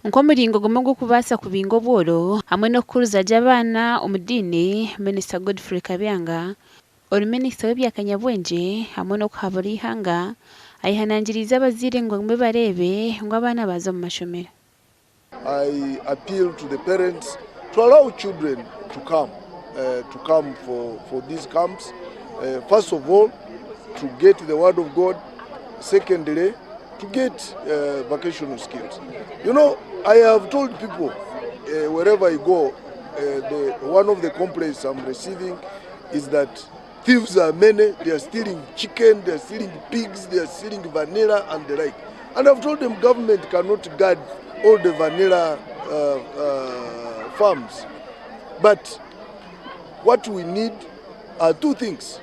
Nko muringo gomwe gwo kubasa ku bingo bworo hamwe no kuruza abana umudini Minister Godfrey Kabyanga ori Minister w'Ebyakanyabwenje hamwe no kuhabura ihanga ayihanangiriza abazire ngo mbe barebe ngo abana baza mu mashomero. I appeal to the parents to allow children to come for these camps. First of all, to get the word of God. Secondly, to get vocational skills. You know, I have told people wherever I go, one of the complaints I'm receiving is that thieves are many. They are stealing chicken, they are stealing pigs, they are stealing vanilla and the like. And I've told them government cannot guard all the vanilla farms. But what we need are two things.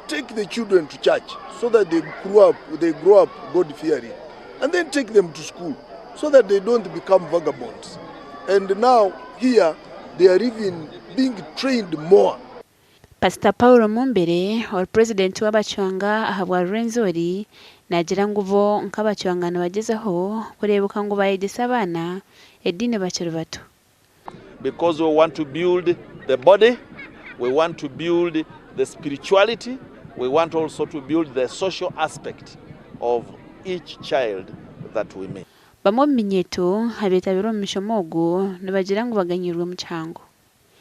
Take the children to church so that they grow up God-fearing, and then take them to school so that they don't become vagabonds. And now here they are even being trained more. Pastor Paulo Mumbere or President w'Abacwanga ahabwa Rwenzori nagira nguvo nk'abacwangana bagezeho kurebuka ngo bayegesa abana edine bakiri bato. Because we want to build the body, we want to build the spirituality, we want also to build the social aspect of each child that we make. Bamwe minyeto habetabiro mishomogo nabagira ngo baganyirwe mu cyango.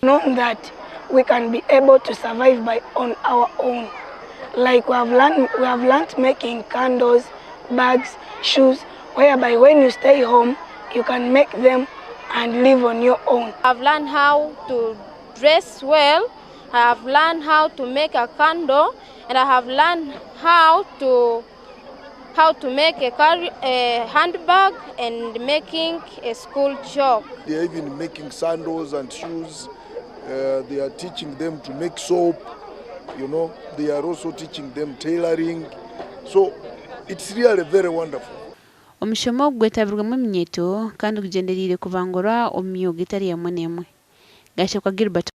Knowing that we can be able to survive on our own. Like we have learned making candles, bags, shoes, whereby when you stay home, you can make them and live on your own. I've learned how to dress well, I have learned how to make a candle, and I have learned how to make a handbag and making a school chalk. They are even making sandals and shoes. They are teaching them to make soap. You know, they are also teaching them tailoring. So it's really very wonderful. Omushomo gwetabirwa mu minyeto kandi kugenderire kuvangura omyuga itari ya munemwe. Gashe kwa Gilbert